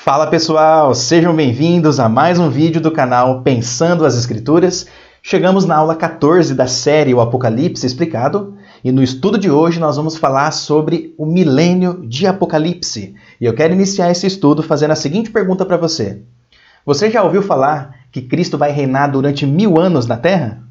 Fala pessoal, sejam bem-vindos a mais um vídeo do canal Pensando as Escrituras. Chegamos na aula 14 da série O Apocalipse Explicado e no estudo de hoje nós vamos falar sobre o milênio de Apocalipse. E eu quero iniciar esse estudo fazendo a seguinte pergunta para você. Você já ouviu falar que Cristo vai reinar durante 1000 anos na Terra?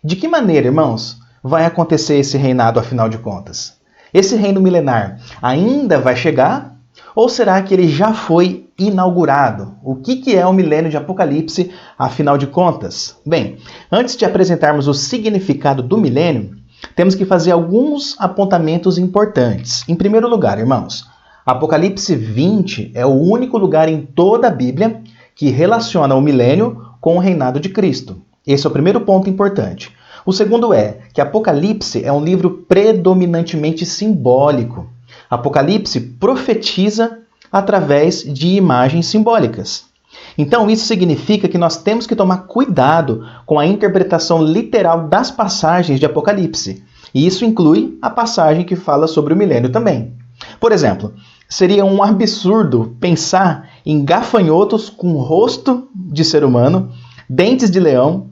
De que maneira, irmãos, vai acontecer esse reinado afinal de contas? Esse reino milenar ainda vai chegar? Ou será que ele já foi inaugurado? O que é o milênio de Apocalipse, afinal de contas? Bem, antes de apresentarmos o significado do milênio, temos que fazer alguns apontamentos importantes. Em primeiro lugar, irmãos, Apocalipse 20 é o único lugar em toda a Bíblia que relaciona o milênio com o reinado de Cristo. Esse é o primeiro ponto importante. O segundo é que Apocalipse é um livro predominantemente simbólico. Apocalipse profetiza através de imagens simbólicas. Então, isso significa que nós temos que tomar cuidado com a interpretação literal das passagens de Apocalipse. E isso inclui a passagem que fala sobre o milênio também. Por exemplo, seria um absurdo pensar em gafanhotos com rosto de ser humano, dentes de leão,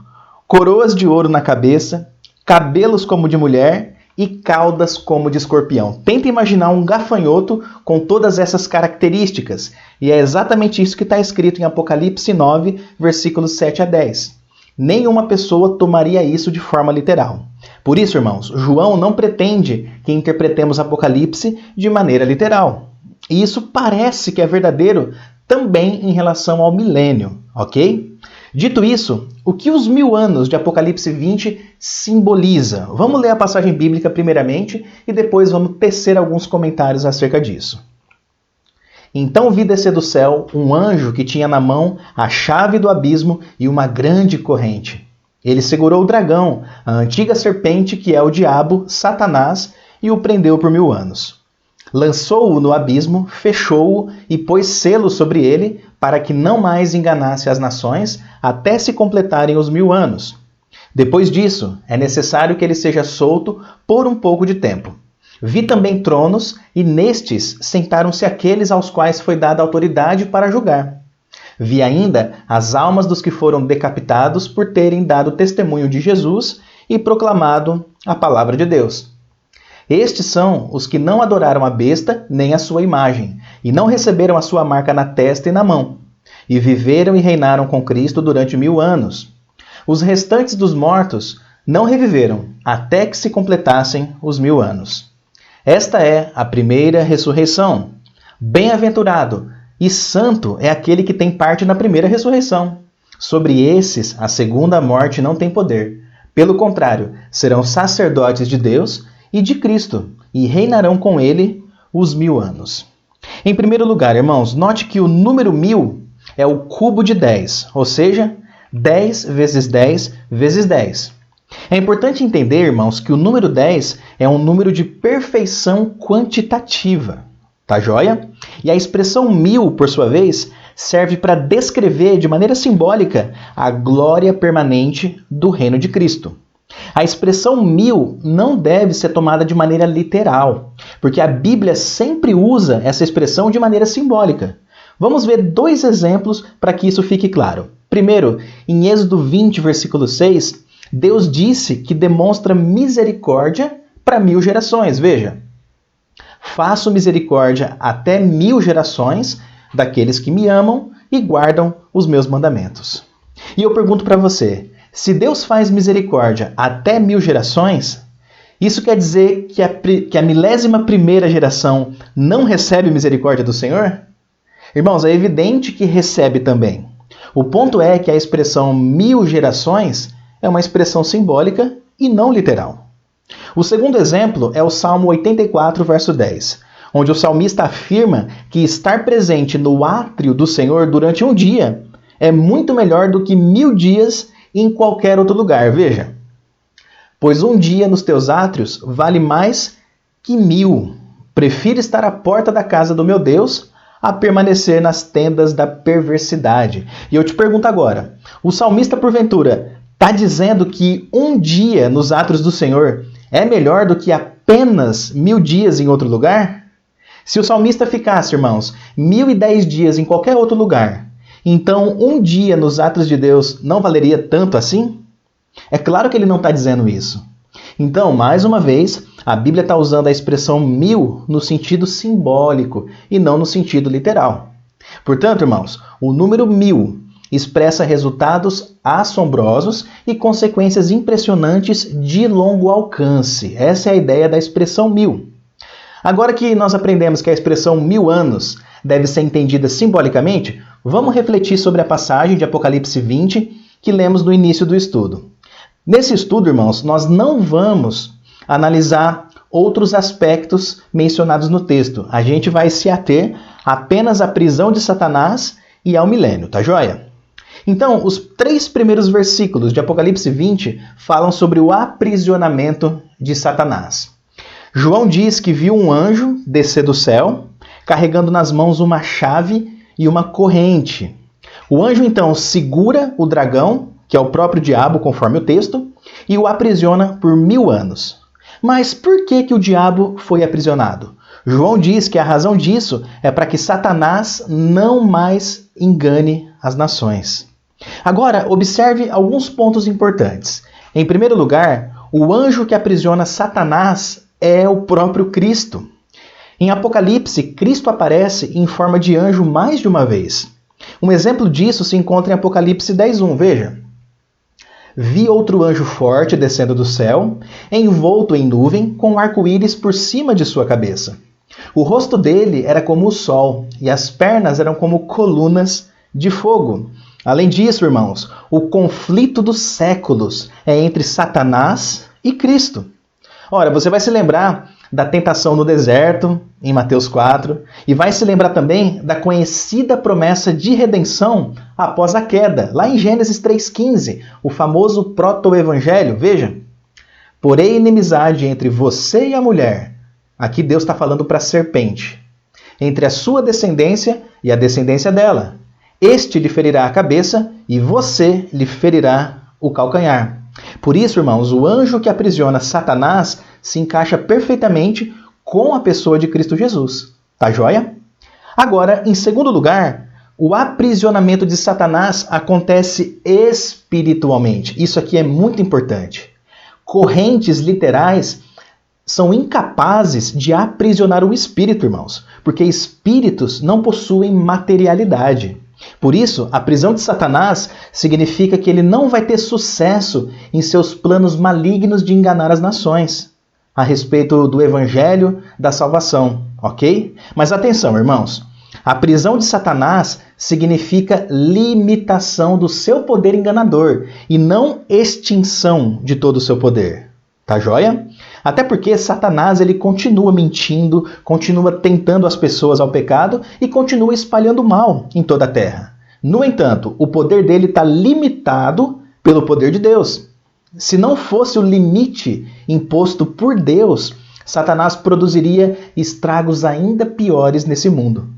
coroas de ouro na cabeça, cabelos como de mulher e caudas como de escorpião. Tenta imaginar um gafanhoto com todas essas características. E é exatamente isso que está escrito em Apocalipse 9, versículos 7 a 10. Nenhuma pessoa tomaria isso de forma literal. Por isso, irmãos, João não pretende que interpretemos Apocalipse de maneira literal. E isso parece que é verdadeiro também em relação ao milênio, ok? Dito isso, o que os 1000 anos de Apocalipse 20 simboliza? Vamos ler a passagem bíblica primeiramente e depois vamos tecer alguns comentários acerca disso. Então vi descer do céu um anjo que tinha na mão a chave do abismo e uma grande corrente. Ele segurou o dragão, a antiga serpente que é o diabo, Satanás, e o prendeu por 1000 anos. Lançou-o no abismo, fechou-o e pôs selo sobre ele para que não mais enganasse as nações até se completarem os 1000 anos. Depois disso, é necessário que ele seja solto por um pouco de tempo. Vi também tronos e nestes sentaram-se aqueles aos quais foi dada autoridade para julgar. Vi ainda as almas dos que foram decapitados por terem dado testemunho de Jesus e proclamado a palavra de Deus. Estes são os que não adoraram a besta nem a sua imagem, e não receberam a sua marca na testa e na mão, e viveram e reinaram com Cristo durante 1000 anos. Os restantes dos mortos não reviveram, até que se completassem os 1000 anos. Esta é a primeira ressurreição. Bem-aventurado e santo é aquele que tem parte na primeira ressurreição. Sobre esses, a segunda morte não tem poder. Pelo contrário, serão sacerdotes de Deus e de Cristo, e reinarão com ele os 1000 anos. Em primeiro lugar, irmãos, note que o número 1000 é o cubo de 10, ou seja, 10 vezes 10 vezes 10. É importante entender, irmãos, que o número 10 é um número de perfeição quantitativa, tá joia? E a expressão 1000, por sua vez, serve para descrever de maneira simbólica a glória permanente do reino de Cristo. A expressão 1000 não deve ser tomada de maneira literal, porque a Bíblia sempre usa essa expressão de maneira simbólica. Vamos ver 2 exemplos para que isso fique claro. Primeiro, em Êxodo 20, versículo 6, Deus disse que demonstra misericórdia para 1000 gerações. Veja, faço misericórdia até 1000 gerações daqueles que me amam e guardam os meus mandamentos. E eu pergunto para você, se Deus faz misericórdia até 1000 gerações, isso quer dizer que a 1001ª geração não recebe misericórdia do Senhor? Irmãos, é evidente que recebe também. O ponto é que a expressão 1000 gerações é uma expressão simbólica e não literal. O segundo exemplo é o Salmo 84, verso 10, onde o salmista afirma que estar presente no átrio do Senhor durante um dia é muito melhor do que 1000 dias em qualquer outro lugar. Veja, pois um dia nos teus átrios vale mais que 1000. Prefiro estar à porta da casa do meu Deus a permanecer nas tendas da perversidade. E eu te pergunto agora, o salmista porventura está dizendo que um dia nos átrios do Senhor é melhor do que apenas 1000 dias em outro lugar? Se o salmista ficasse, irmãos, 1010 dias em qualquer outro lugar, então um dia nos atos de Deus não valeria tanto assim? É claro que ele não está dizendo isso. Então, mais uma vez, a Bíblia está usando a expressão 1000 no sentido simbólico e não no sentido literal. Portanto, irmãos, o número 1000 expressa resultados assombrosos e consequências impressionantes de longo alcance. Essa é a ideia da expressão 1000. Agora que nós aprendemos que a expressão 1000 anos deve ser entendida simbolicamente, vamos refletir sobre a passagem de Apocalipse 20 que lemos no início do estudo. Nesse estudo, irmãos, nós não vamos analisar outros aspectos mencionados no texto. A gente vai se ater apenas à prisão de Satanás e ao milênio, tá joia? Então, os 3 primeiros versículos de Apocalipse 20 falam sobre o aprisionamento de Satanás. João diz que viu um anjo descer do céu, carregando nas mãos uma chave e uma corrente. O anjo, então, segura o dragão, que é o próprio diabo, conforme o texto, e o aprisiona por 1000 anos. Mas por que o diabo foi aprisionado? João diz que a razão disso é para que Satanás não mais engane as nações. Agora, observe alguns pontos importantes. Em primeiro lugar, o anjo que aprisiona Satanás é o próprio Cristo. Em Apocalipse, Cristo aparece em forma de anjo mais de uma vez. Um exemplo disso se encontra em Apocalipse 10:1. Veja. Vi outro anjo forte descendo do céu, envolto em nuvem, com um arco-íris por cima de sua cabeça. O rosto dele era como o sol, e as pernas eram como colunas de fogo. Além disso, irmãos, o conflito dos séculos é entre Satanás e Cristo. Ora, você vai se lembrar da tentação no deserto, em Mateus 4, e vai se lembrar também da conhecida promessa de redenção após a queda, lá em Gênesis 3,15, o famoso proto-evangelho. Veja, porém inimizade entre você e a mulher. Aqui Deus está falando para a serpente. Entre a sua descendência e a descendência dela. Este lhe ferirá a cabeça e você lhe ferirá o calcanhar. Por isso, irmãos, o anjo que aprisiona Satanás se encaixa perfeitamente com a pessoa de Cristo Jesus. Tá joia? Agora, em segundo lugar, o aprisionamento de Satanás acontece espiritualmente. Isso aqui é muito importante. Correntes literais são incapazes de aprisionar o espírito, irmãos, porque espíritos não possuem materialidade. Por isso, a prisão de Satanás significa que ele não vai ter sucesso em seus planos malignos de enganar as nações a respeito do evangelho da salvação, ok? Mas atenção, irmãos, a prisão de Satanás significa limitação do seu poder enganador e não extinção de todo o seu poder. Tá joia? Até porque Satanás ele continua mentindo, continua tentando as pessoas ao pecado e continua espalhando mal em toda a terra. No entanto, o poder dele está limitado pelo poder de Deus. Se não fosse o limite imposto por Deus, Satanás produziria estragos ainda piores nesse mundo.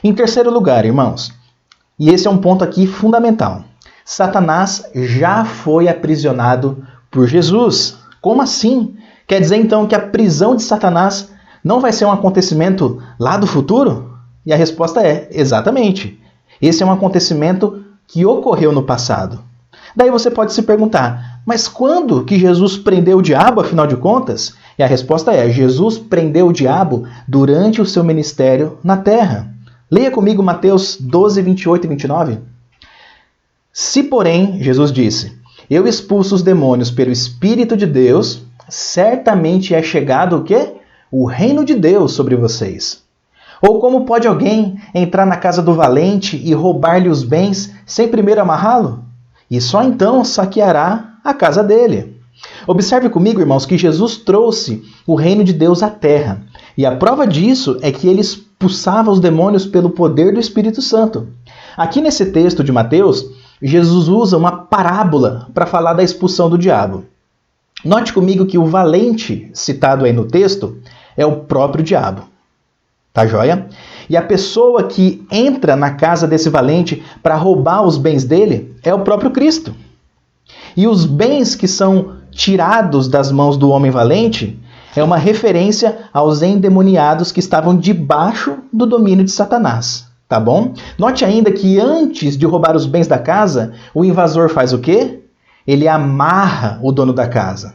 Em terceiro lugar, irmãos, e esse é um ponto aqui fundamental, Satanás já foi aprisionado por Jesus. Como assim? Quer dizer então que a prisão de Satanás não vai ser um acontecimento lá do futuro? E a resposta é, exatamente. Esse é um acontecimento que ocorreu no passado. Daí você pode se perguntar, mas quando que Jesus prendeu o diabo, afinal de contas? E a resposta é, Jesus prendeu o diabo durante o seu ministério na terra. Leia comigo Mateus 12, 28 e 29. Se, porém, Jesus disse, eu expulso os demônios pelo Espírito de Deus, certamente é chegado o quê? O reino de Deus sobre vocês. Ou como pode alguém entrar na casa do valente e roubar-lhe os bens sem primeiro amarrá-lo? E só então saqueará a casa dele. Observe comigo, irmãos, que Jesus trouxe o reino de Deus à terra. E a prova disso é que ele expulsava os demônios pelo poder do Espírito Santo. Aqui nesse texto de Mateus, Jesus usa uma parábola para falar da expulsão do diabo. Note comigo que o valente citado aí no texto é o próprio diabo. Tá joia? E a pessoa que entra na casa desse valente para roubar os bens dele é o próprio Cristo. E os bens que são tirados das mãos do homem valente É uma referência aos endemoniados que estavam debaixo do domínio de Satanás, tá bom? Note ainda que antes de roubar os bens da casa, o invasor faz o quê? Ele amarra o dono da casa.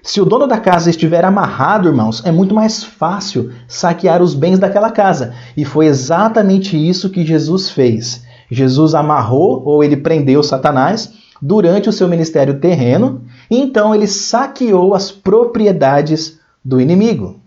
Se o dono da casa estiver amarrado, irmãos, é muito mais fácil saquear os bens daquela casa. E foi exatamente isso que Jesus fez. Jesus amarrou, ou ele prendeu Satanás durante o seu ministério terreno, e então ele saqueou as propriedades do inimigo.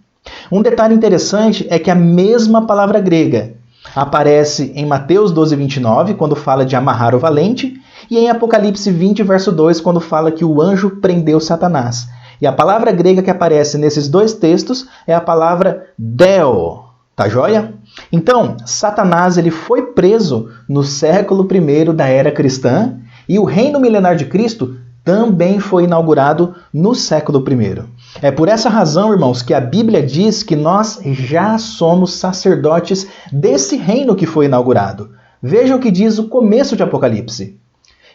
Um detalhe interessante é que a mesma palavra grega aparece em Mateus 12:29, quando fala de amarrar o valente, e em Apocalipse 20, verso 2, quando fala que o anjo prendeu Satanás. E a palavra grega que aparece nesses dois textos é a palavra deo, tá joia? Então, Satanás ele foi preso no século I da era cristã e o reino milenar de Cristo também foi inaugurado no século I. É por essa razão, irmãos, que a Bíblia diz que nós já somos sacerdotes desse reino que foi inaugurado. Veja o que diz o começo de Apocalipse.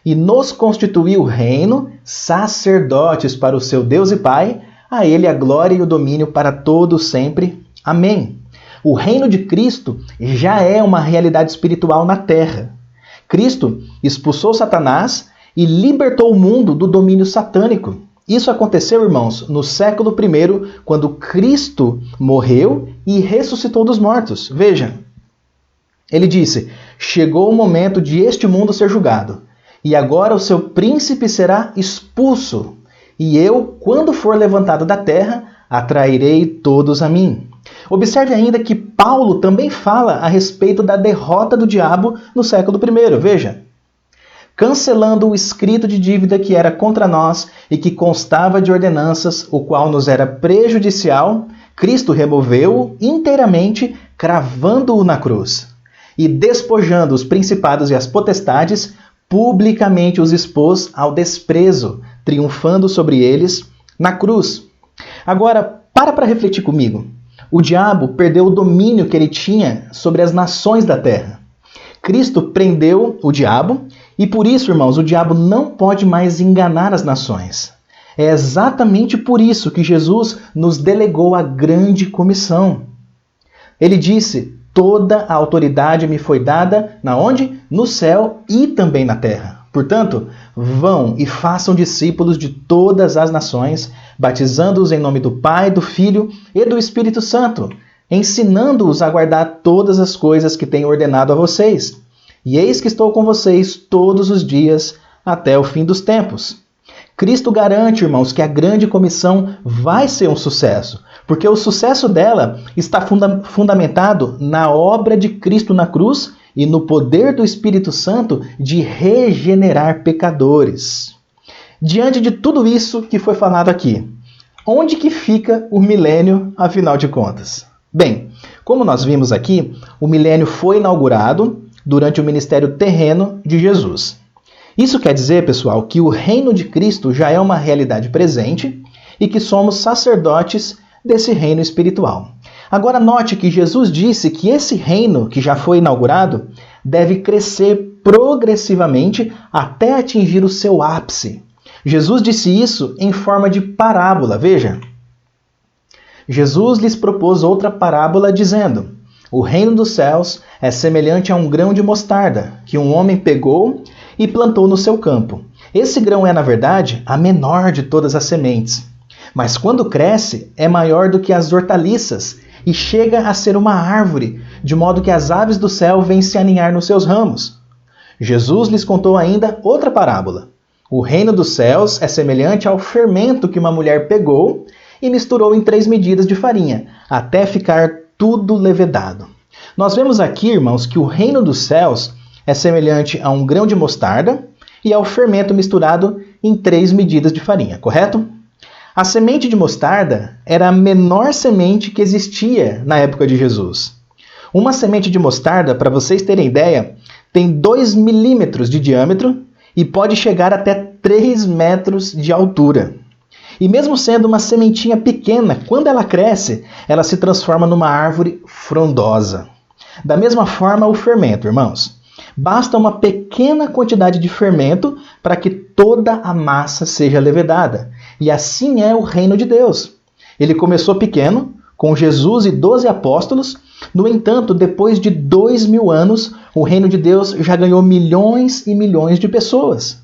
E nos constituiu reino, sacerdotes para o seu Deus e Pai, a ele a glória e o domínio para todos sempre. Amém. O reino de Cristo já é uma realidade espiritual na terra. Cristo expulsou Satanás e libertou o mundo do domínio satânico. Isso aconteceu, irmãos, no século I, quando Cristo morreu e ressuscitou dos mortos. Veja, ele disse, chegou o momento de este mundo ser julgado. E agora o seu príncipe será expulso, e eu, quando for levantado da terra, atrairei todos a mim. Observe ainda que Paulo também fala a respeito da derrota do diabo no século I. Veja, cancelando o escrito de dívida que era contra nós e que constava de ordenanças, o qual nos era prejudicial, Cristo removeu-o inteiramente, cravando-o na cruz. E despojando os principados e as potestades, publicamente os expôs ao desprezo, triunfando sobre eles na cruz. Agora, para refletir comigo. O diabo perdeu o domínio que ele tinha sobre as nações da terra. Cristo prendeu o diabo e por isso, irmãos, o diabo não pode mais enganar as nações. É exatamente por isso que Jesus nos delegou a grande comissão. Ele disse, toda a autoridade me foi dada, na onde? No céu e também na terra. Portanto, vão e façam discípulos de todas as nações, batizando-os em nome do Pai, do Filho e do Espírito Santo, ensinando-os a guardar todas as coisas que tenho ordenado a vocês. E eis que estou com vocês todos os dias até o fim dos tempos. Cristo garante, irmãos, que a grande comissão vai ser um sucesso, porque o sucesso dela está fundamentado na obra de Cristo na cruz e no poder do Espírito Santo de regenerar pecadores. Diante de tudo isso que foi falado aqui, onde que fica o milênio, afinal de contas? Bem, como nós vimos aqui, o milênio foi inaugurado durante o ministério terreno de Jesus. Isso quer dizer, pessoal, que o reino de Cristo já é uma realidade presente e que somos sacerdotes desse reino espiritual. Agora note que Jesus disse que esse reino que já foi inaugurado deve crescer progressivamente até atingir o seu ápice. Jesus disse isso em forma de parábola, veja. Jesus lhes propôs outra parábola dizendo, o reino dos céus é semelhante a um grão de mostarda que um homem pegou e plantou no seu campo. Esse grão é, na verdade, a menor de todas as sementes. Mas quando cresce, é maior do que as hortaliças e chega a ser uma árvore, de modo que as aves do céu vêm se aninhar nos seus ramos. Jesus lhes contou ainda outra parábola. O reino dos céus é semelhante ao fermento que uma mulher pegou e misturou em 3 medidas de farinha, até ficar tudo levedado. Nós vemos aqui, irmãos, que o reino dos céus é semelhante a um grão de mostarda e ao fermento misturado em 3 medidas de farinha, correto? A semente de mostarda era a menor semente que existia na época de Jesus. Uma semente de mostarda, para vocês terem ideia, tem 2 milímetros de diâmetro e pode chegar até 3 metros de altura. E mesmo sendo uma sementinha pequena, quando ela cresce, ela se transforma numa árvore frondosa. Da mesma forma, o fermento, irmãos. Basta uma pequena quantidade de fermento para que toda a massa seja levedada. E assim é o reino de Deus. Ele começou pequeno, com Jesus e 12 apóstolos. No entanto, depois de 2000 anos, o reino de Deus já ganhou milhões e milhões de pessoas.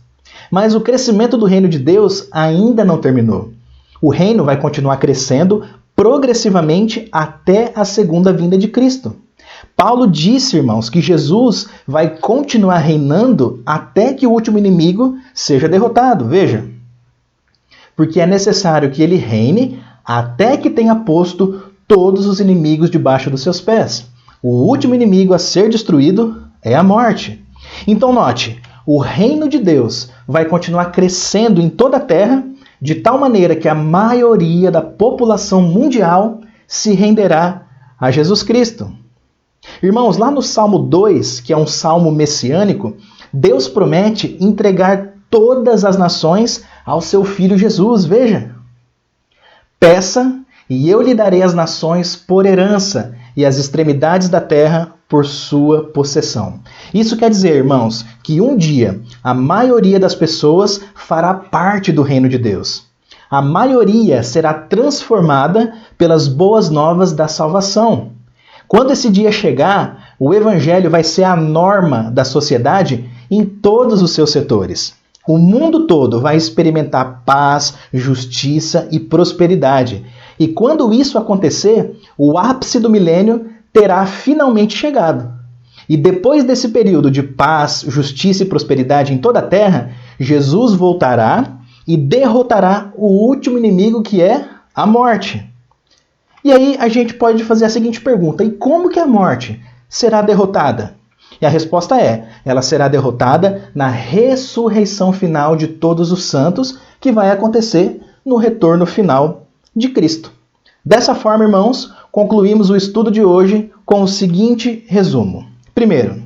Mas o crescimento do reino de Deus ainda não terminou. O reino vai continuar crescendo progressivamente até a segunda vinda de Cristo. Paulo disse, irmãos, que Jesus vai continuar reinando até que o último inimigo seja derrotado. Veja, porque é necessário que ele reine até que tenha posto todos os inimigos debaixo dos seus pés. O último inimigo a ser destruído é a morte. Então note, o reino de Deus vai continuar crescendo em toda a terra, de tal maneira que a maioria da população mundial se renderá a Jesus Cristo. Irmãos, lá no Salmo 2, que é um salmo messiânico, Deus promete entregar todas as nações ao seu Filho Jesus. Veja, peça e eu lhe darei as nações por herança e as extremidades da terra por sua possessão. Isso quer dizer, irmãos, que um dia a maioria das pessoas fará parte do reino de Deus. A maioria será transformada pelas boas novas da salvação. Quando esse dia chegar, o evangelho vai ser a norma da sociedade em todos os seus setores. O mundo todo vai experimentar paz, justiça e prosperidade. E quando isso acontecer, o ápice do milênio terá finalmente chegado. E depois desse período de paz, justiça e prosperidade em toda a terra, Jesus voltará e derrotará o último inimigo, que é a morte. E aí a gente pode fazer a seguinte pergunta: e como que a morte será derrotada? E a resposta é: ela será derrotada na ressurreição final de todos os santos, que vai acontecer no retorno final de Cristo. Dessa forma, irmãos, concluímos o estudo de hoje com o seguinte resumo. Primeiro,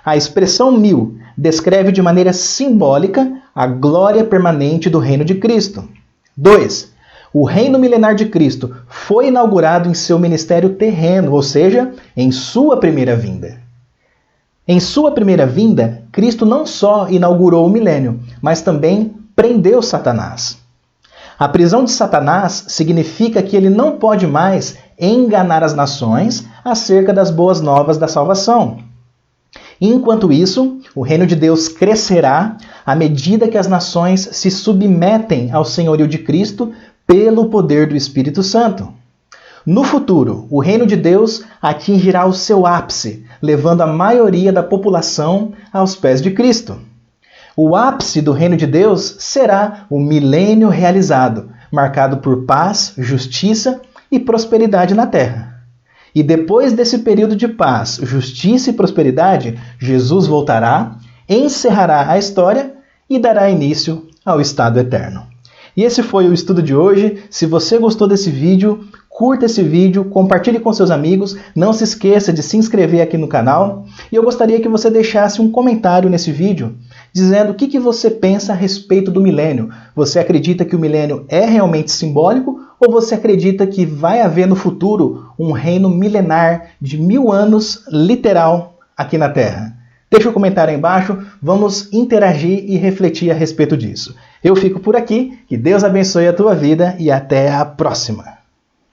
a expressão 1000 descreve de maneira simbólica a glória permanente do reino de Cristo. 2. O reino milenar de Cristo foi inaugurado em seu ministério terreno, ou seja, em sua primeira vinda. Em sua primeira vinda, Cristo não só inaugurou o milênio, mas também prendeu Satanás. A prisão de Satanás significa que ele não pode mais enganar as nações acerca das boas novas da salvação. Enquanto isso, o reino de Deus crescerá à medida que as nações se submetem ao senhorio de Cristo pelo poder do Espírito Santo. No futuro, o reino de Deus atingirá o seu ápice, levando a maioria da população aos pés de Cristo. O ápice do reino de Deus será o milênio realizado, marcado por paz, justiça e prosperidade na terra. E depois desse período de paz, justiça e prosperidade, Jesus voltará, encerrará a história e dará início ao estado eterno. E esse foi o estudo de hoje. Se você gostou desse vídeo, curta esse vídeo, compartilhe com seus amigos, não se esqueça de se inscrever aqui no canal. E eu gostaria que você deixasse um comentário nesse vídeo, dizendo o que você pensa a respeito do milênio. Você acredita que o milênio é realmente simbólico ou você acredita que vai haver no futuro um reino milenar de 1000 anos literal aqui na Terra? Deixa um comentário aí embaixo, vamos interagir e refletir a respeito disso. Eu fico por aqui, que Deus abençoe a tua vida e até a próxima!